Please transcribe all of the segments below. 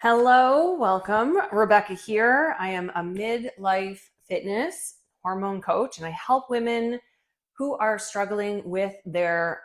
Hello, welcome. Rebecca here. I am a midlife fitness hormone coach, and I help women who are struggling with their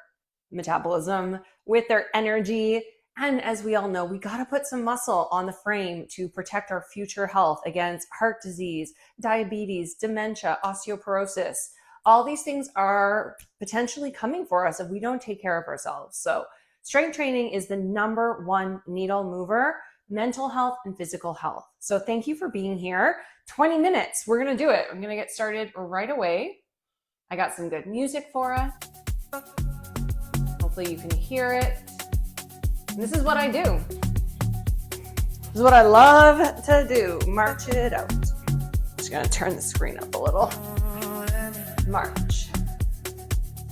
metabolism, with their energy. And as we all know, we got to put some muscle on the frame to protect our future health against heart disease, diabetes, dementia, osteoporosis. All these things are potentially coming for us if we don't take care of ourselves. So strength training is the number one needle mover. Mental health and physical health. So thank you for being here. 20 minutes, we're gonna do it. I'm gonna get started right away. I got some good music for us. Hopefully you can hear it. And this is what I do. This is what I love to do, march it out. Just gonna turn the screen up a little. March,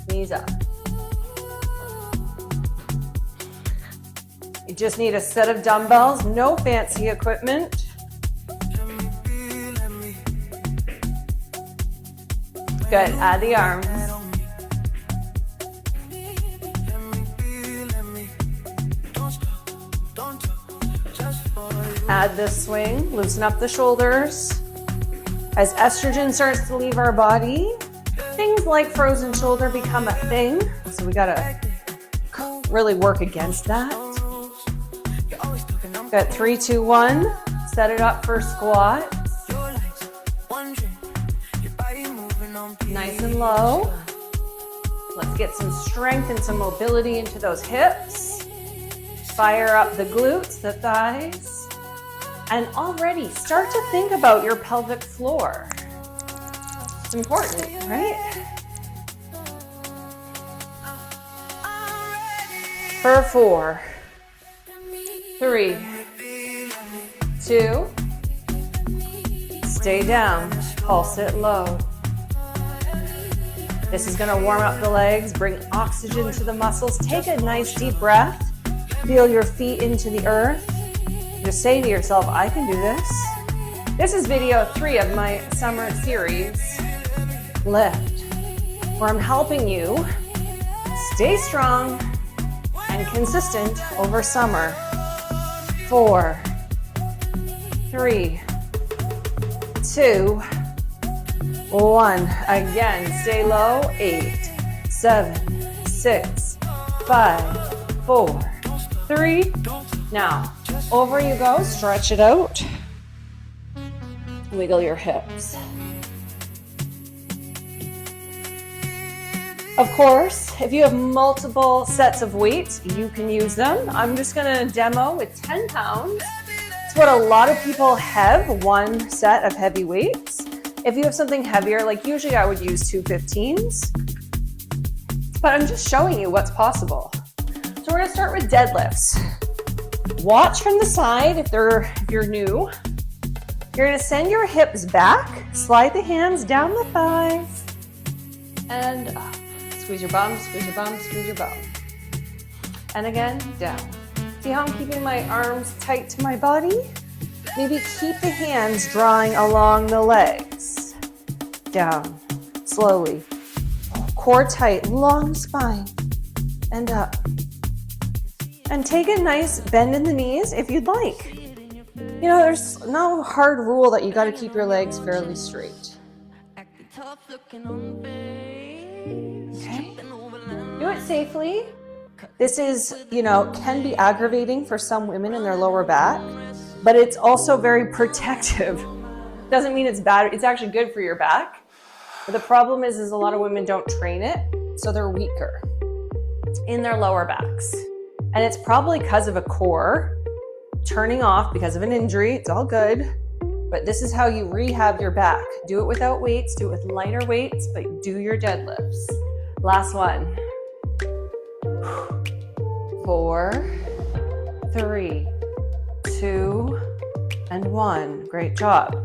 knees up. You just need a set of dumbbells, no fancy equipment. Good, add the arms. Add the swing, loosen up the shoulders. As estrogen starts to leave our body, things like frozen shoulder become a thing. So we gotta really work against that. Got 3, 2, 1. Set it up for squat. Nice and low. Let's get some strength and some mobility into those hips. Fire up the glutes, the thighs. And already start to think about your pelvic floor. It's important, right? For 4, 3, 2, stay down, pulse it low. This is going to warm up the legs, bring oxygen to the muscles. Take a nice deep breath. Feel your feet into the earth. Just say to yourself, I can do this. This is video 3 of my summer series, Lift, where I'm helping you stay strong and consistent over summer. 4, 3, 2, 1. Again, stay low. 8, 7, 6, 5, 4, 3. Now, over you go. Stretch it out. Wiggle your hips. Of course, if you have multiple sets of weights, you can use them. I'm just gonna demo with 10 pounds. It's what a lot of people have, one set of heavy weights. If you have something heavier, like usually I would use 2 15s, but I'm just showing you what's possible. So we're gonna start with deadlifts. Watch from the side if you're new. You're gonna send your hips back, slide the hands down the thighs, and up. Squeeze your bum, squeeze your bum, squeeze your bum. And again, down. See how I'm keeping my arms tight to my body? Maybe keep the hands drawing along the legs. Down, slowly. Core tight, long spine, and up. And take a nice bend in the knees if you'd like. You know, there's no hard rule that you gotta keep your legs fairly straight. Okay, do it safely. This is, can be aggravating for some women in their lower back, but it's also very protective. Doesn't mean it's bad. It's actually good for your back. But the problem is a lot of women don't train it, so they're weaker in their lower backs. And it's probably because of a core turning off because of an injury. It's all good. But this is how you rehab your back. Do it without weights, do it with lighter weights, but do your deadlifts. Last one. 4, 3, 2, and 1. Great job.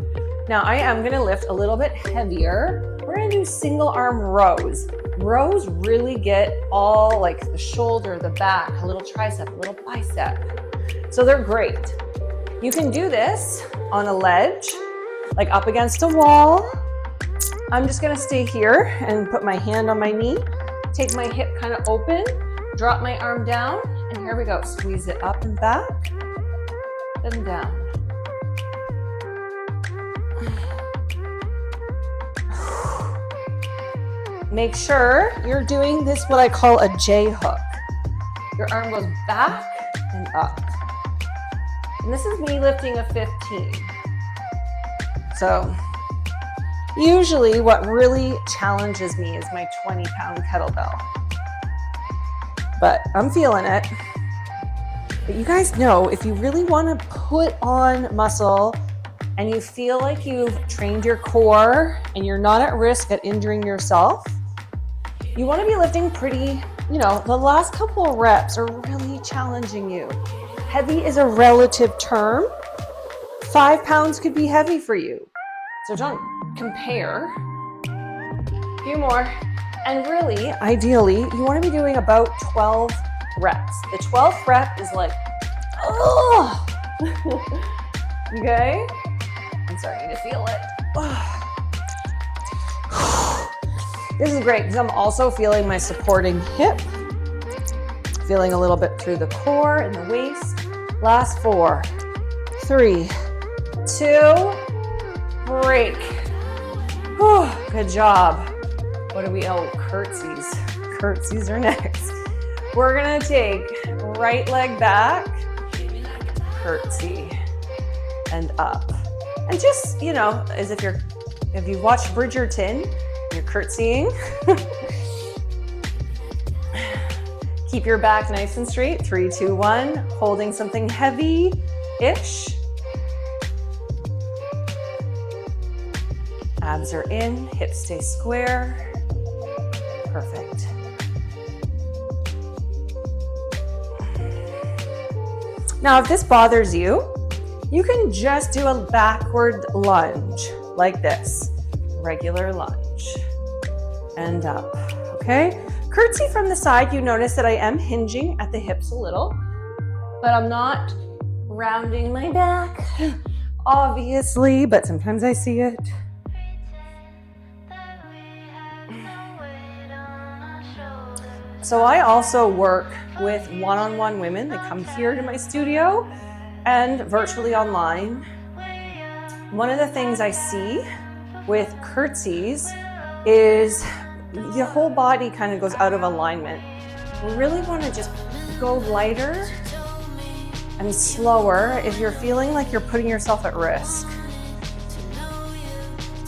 Now I am gonna lift a little bit heavier. We're gonna do single arm rows. Rows really get all like the shoulder, the back, a little tricep, a little bicep. So they're great. You can do this on a ledge, like up against a wall. I'm just gonna stay here and put my hand on my knee, take my hip kind of open, drop my arm down, and here we go. Squeeze it up and back. and down. Make sure you're doing this, what I call a J hook. Your arm goes back and up. And this is me lifting a 15. So usually what really challenges me is my 20-pound kettlebell. But I'm feeling it. But you guys know, if you really want to put on muscle and you feel like you've trained your core and you're not at risk at injuring yourself, you want to be lifting pretty, the last couple of reps are really challenging you. Heavy is a relative term. 5 pounds could be heavy for you. So don't compare. A few more. And really, ideally, you want to be doing about 12 reps. The 12th rep is like, oh, okay? I'm starting to feel it. This is great because I'm also feeling my supporting hip, feeling a little bit through the core and the waist. Last 4, 3, 2, break. Whew, good job. What do we, curtsies. Curtsies are next. We're gonna take right leg back, curtsy, and up. And just, as if you've watched Bridgerton, you're curtsying. Keep your back nice and straight. 3, 2, 1. Holding something heavy-ish. Abs are in, hips stay square. Perfect. Now, if this bothers you, you can just do a backward lunge like this. Regular lunge. And up, okay? Curtsy from the side, you notice that I am hinging at the hips a little, but I'm not rounding my back, obviously, but sometimes I see it. So I also work with one-on-one women that come here to my studio and virtually online. One of the things I see with curtsies is the whole body kind of goes out of alignment. We really want to just go lighter and slower if you're feeling like you're putting yourself at risk.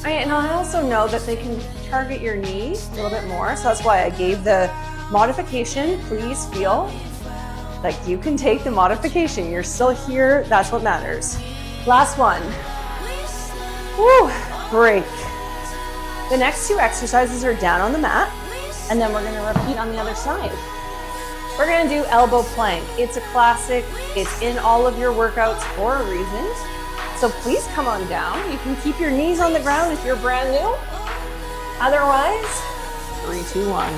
And I also know that they can target your knee a little bit more, so that's why I gave the modification. Please feel like you can take the modification. You're still here, that's what matters. Last one. Woo, break. The next 2 exercises are down on the mat, and then we're gonna repeat on the other side. We're gonna do elbow plank. It's a classic. It's in all of your workouts for a reason. So please come on down. You can keep your knees on the ground if you're brand new. Otherwise, 3, 2, 1.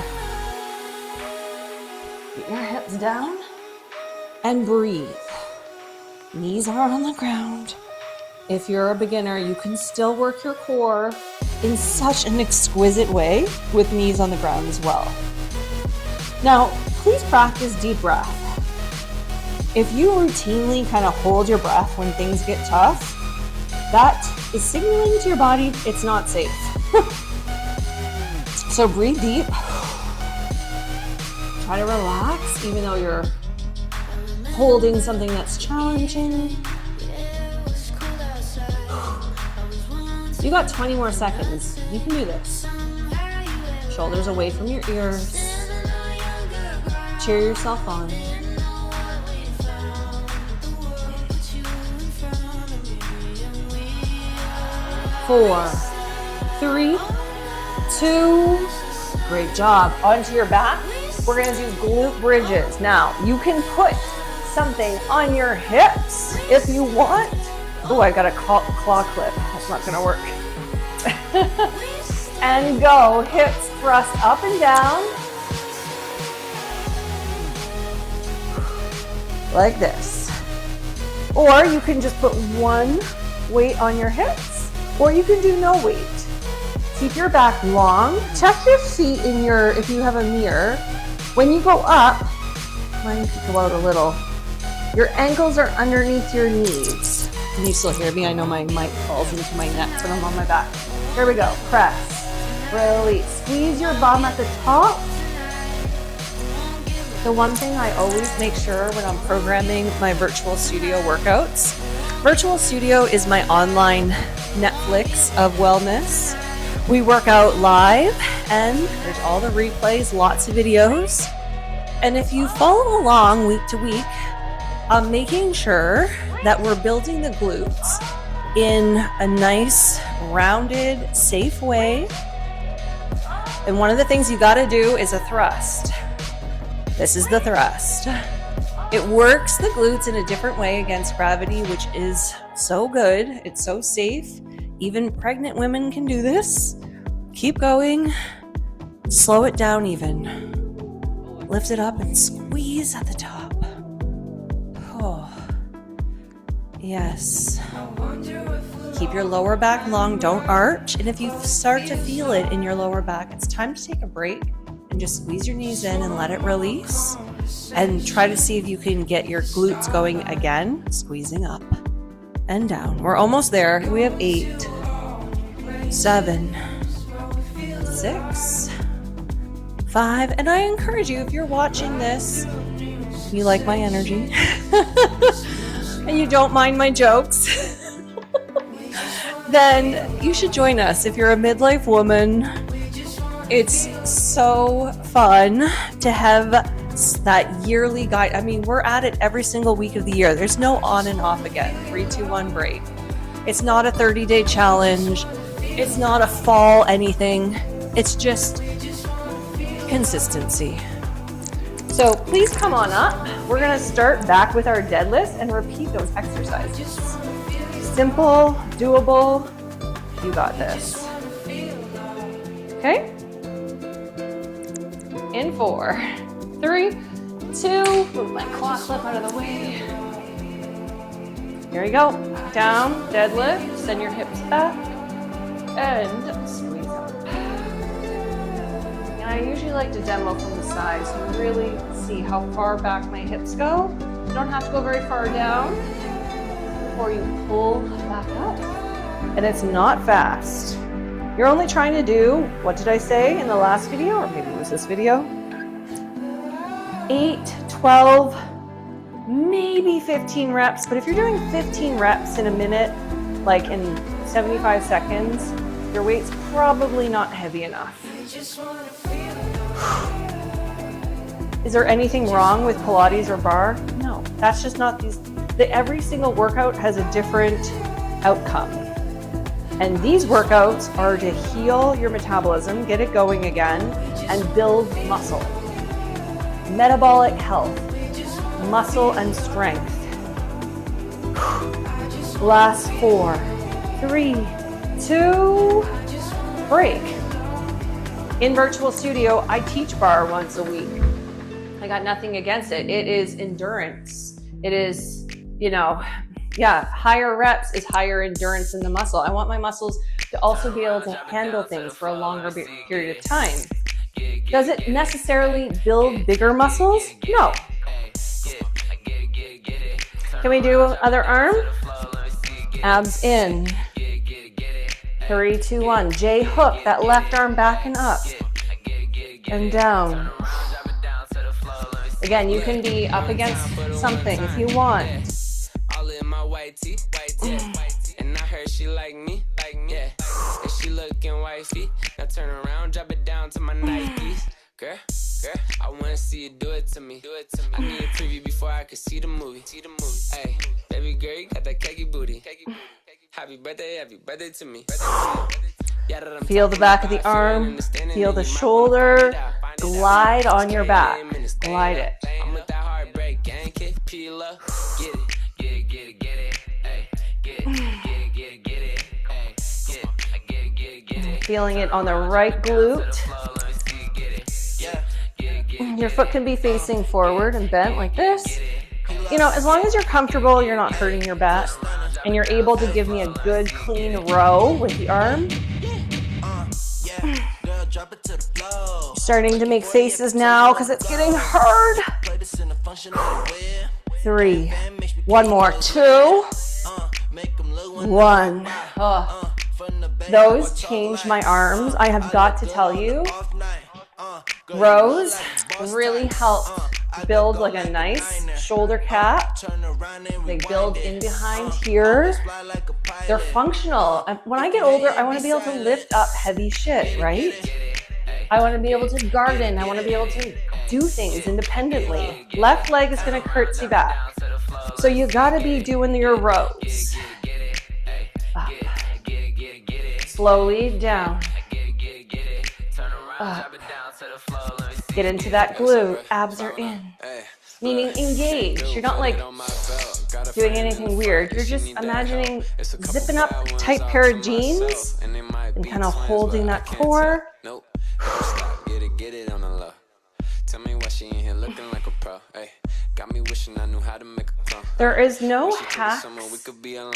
Get your hips down and breathe. Knees are on the ground. If you're a beginner, you can still work your core in such an exquisite way with knees on the ground as well. Now, please practice deep breath. If you routinely kind of hold your breath when things get tough, that is signaling to your body it's not safe. So breathe deep. Try to relax, even though you're holding something that's challenging. You got 20 more seconds. You can do this. Shoulders away from your ears. Cheer yourself on. 4, 3, 2. Great job. Onto your back. We're gonna do glute bridges. Now, you can put something on your hips if you want. Oh, I got a claw clip. That's not gonna work. And go. Hips thrust up and down. Like this. Or you can just put one weight on your hips, or you can do no weight. Keep your back long. Check your feet in your, if you have a mirror. When you go up, mine could go out a little. Your ankles are underneath your knees. Can you still hear me? I know my mic falls into my neck when I'm on my back. Here we go. Press, release. Squeeze your bum at the top. The one thing I always make sure when I'm programming my virtual studio workouts, Virtual Studio is my online Netflix of wellness. We work out live and there's all the replays, lots of videos. And if you follow along week to week, I'm making sure that we're building the glutes in a nice, rounded, safe way. And one of the things you got to do is a thrust. This is the thrust. It works the glutes in a different way against gravity, which is so good. It's so safe. Even pregnant women can do this. Keep going. Slow it down even. Lift it up and squeeze at the top. Oh, yes. Keep your lower back long. Don't arch. And if you start to feel it in your lower back, it's time to take a break and just squeeze your knees in and let it release. And try to see if you can get your glutes going again, squeezing up and down. We're almost there. We have 8, 7, 6, 5. And I encourage you, if you're watching this, you like my energy, and you don't mind my jokes, then you should join us. If you're a midlife woman, it's so fun to have that yearly guide. I mean, we're at it every single week of the year. There's no on and off again. 3, 2, 1 break. It's not a 30-day challenge. It's not a fall anything. It's just consistency. So please come on up. We're going to start back with our deadlifts and repeat those exercises. Simple, doable. You got this. Okay? In 4, 3, 2, move my claw clip out of the way. Here we go. Down, deadlift, send your hips back, and squeeze up. And I usually like to demo from the side so you really see how far back my hips go. You don't have to go very far down before you pull back up. And it's not fast. You're only trying to do, what did I say in the last video, or maybe it was this video? 8, 12, maybe 15 reps. But if you're doing 15 reps in a minute, like in 75 seconds, your weight's probably not heavy enough. Is there anything wrong with Pilates or bar? No, that's just not these. Every single workout has a different outcome. And these workouts are to heal your metabolism, get it going again, and build muscle. Metabolic health, muscle and strength. Last 4, 3, 2, break. In Virtual Studio, I teach bar once a week. I got nothing against it. It is endurance. It is, higher reps is higher endurance in the muscle. I want my muscles to also be able to handle things for a longer period of time. Does it necessarily build bigger muscles? No. Can we do other arm? Abs in. 3, 2, 1. J hook, that left arm back and up. And down. Again, you can be up against something if you want. And I heard she like me, yeah. And she looking wifey. Now turn around, drop it down to my Nikes. Girl, I wanna see you do it to me. I need a preview before I could see the movie. Hey, baby girl, you got that cakey booty. Happy birthday to me. Feel the back of the arm, feel the shoulder, glide on your back. Glide it. I'm with that heartbreak, gang kick, peel up, get it. Feeling it on the right glute. Your foot can be facing forward and bent like this. As long as you're comfortable, you're not hurting your back, and you're able to give me a good clean row with the arm. Starting to make faces now because it's getting hard. 3. One more. 2. 1. Oh, those changed my arms. I have got to tell you, rows really helped build like a nice shoulder cap. They build in behind here. They're functional. When I get older, I want to be able to lift up heavy shit, right? I want to be able to garden. I want to be able to do things independently. Left leg is going to curtsy back. So you got to be doing your rows. Up. Slowly down. Up. Get into that glute. Abs are in. Meaning engage. You're not like doing anything weird. You're just imagining zipping up a tight pair of jeans and kind of holding that core. Get it on the low. Tell me why she in here looking like a pro. Hey, got me wishing I knew how to make a clone. There is no hacks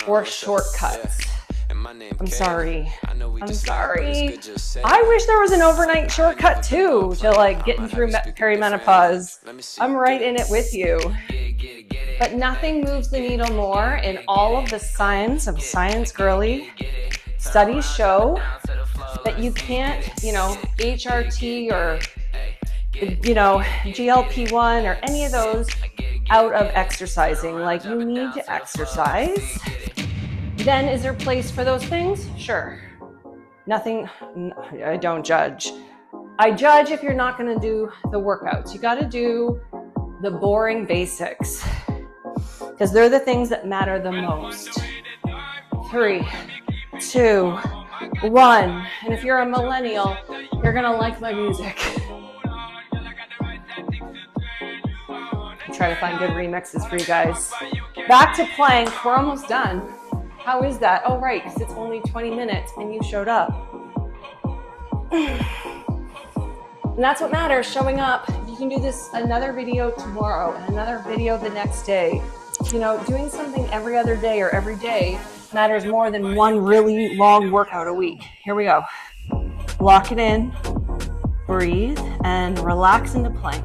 or shortcuts. I'm sorry. I'm sorry. I wish there was an overnight shortcut too to like getting through perimenopause. I'm right in it with you. But nothing moves the needle more in all of the science of science girly. Studies show that you can't, HRT or, GLP-1 or any of those out of exercising. Like, you need to exercise. Then is there place for those things? Sure. Nothing, I don't judge. I judge if you're not going to do the workouts. You got to do the boring basics because they're the things that matter the most. 3, 2, 1. And if you're a millennial, you're going to like my music. Try to find good remixes for you guys. Back to plank. We're almost done. How is that? Oh, right, because it's only 20 minutes and you showed up. And that's what matters, showing up. You can do this another video tomorrow and another video the next day. Doing something every other day or every day matters more than one really long workout a week. Here we go. Lock it in, breathe, and relax into plank.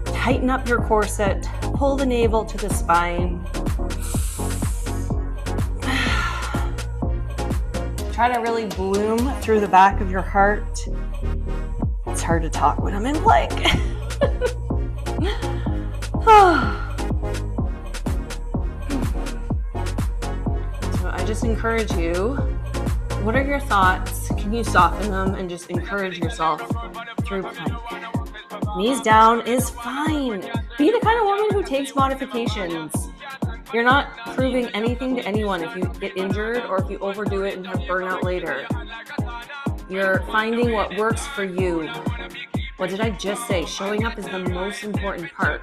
Tighten up your corset, pull the navel to the spine. Try to really bloom through the back of your heart. It's hard to talk when I'm in plank. So I just encourage you, what are your thoughts? Can you soften them and just encourage yourself through plank? Knees down is fine. Be the kind of woman who takes modifications. You're not proving anything to anyone if you get injured or if you overdo it and have burnout later. You're finding what works for you. What did I just say? Showing up is the most important part,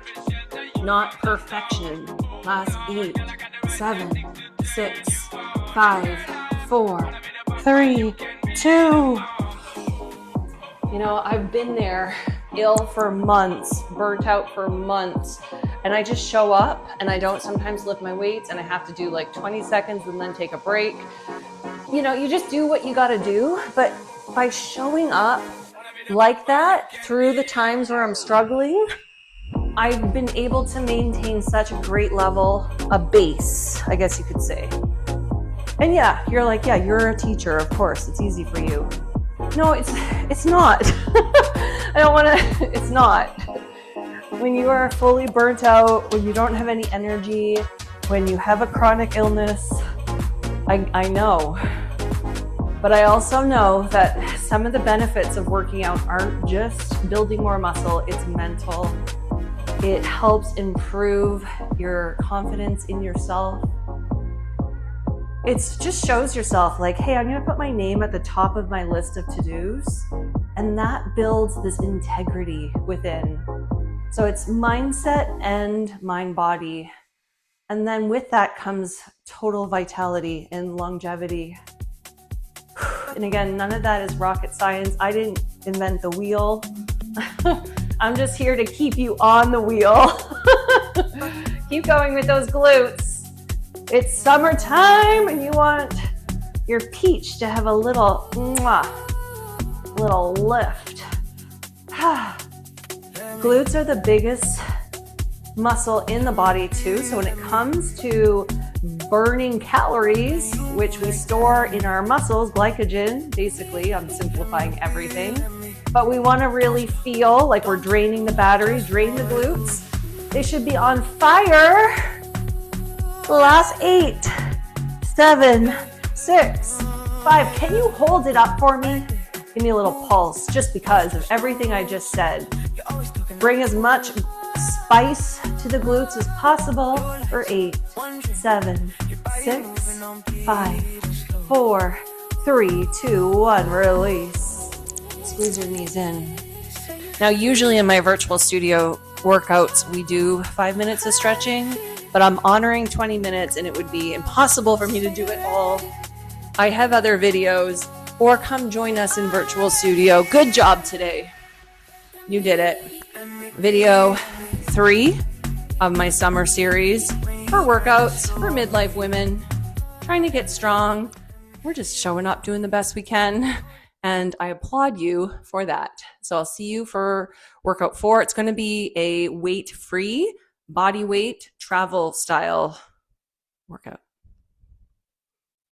not perfection. Last 8, 7, 6, 5, 4, 3, 2. I've been there, ill for months, burnt out for months, and I just show up and I don't sometimes lift my weights and I have to do like 20 seconds and then take a break. You just do what you got to do, but by showing up like that through the times where I'm struggling, I've been able to maintain such a great level, a base, I guess you could say. And yeah, you're like, yeah, you're a teacher, of course, it's easy for you. No, it's not. It's not. When you are fully burnt out, when you don't have any energy, when you have a chronic illness, I know. But I also know that some of the benefits of working out aren't just building more muscle, it's mental. It helps improve your confidence in yourself. It just shows yourself like, hey, I'm going to put my name at the top of my list of to-dos. And that builds this integrity within. So it's mindset and mind-body. And then with that comes total vitality and longevity. And again, none of that is rocket science. I didn't invent the wheel. I'm just here to keep you on the wheel. Keep going with those glutes. It's summertime and you want your peach to have a little lift. Glutes are the biggest muscle in the body too. So when it comes to burning calories, which we store in our muscles, glycogen, basically, I'm simplifying everything, but we want to really feel like we're draining the batteries, drain the glutes. They should be on fire. The last 8, 7, 6, 5. Can you hold it up for me? Give me a little pulse just because of everything I just said. Bring as much spice to the glutes as possible for 8, 7, 6, 5, 4, 3, 2, 1. Release. Squeeze your knees in. Now, usually in my virtual studio workouts, we do 5 minutes of stretching, but I'm honoring 20 minutes and it would be impossible for me to do it all. I have other videos, or come join us in virtual studio. Good job today. You did it. Video 3 of my summer series for workouts for midlife women trying to get strong. We're just showing up, doing the best we can, and I applaud you for that. So I'll see you for workout 4. It's going to be a weight-free, body weight, travel style workout.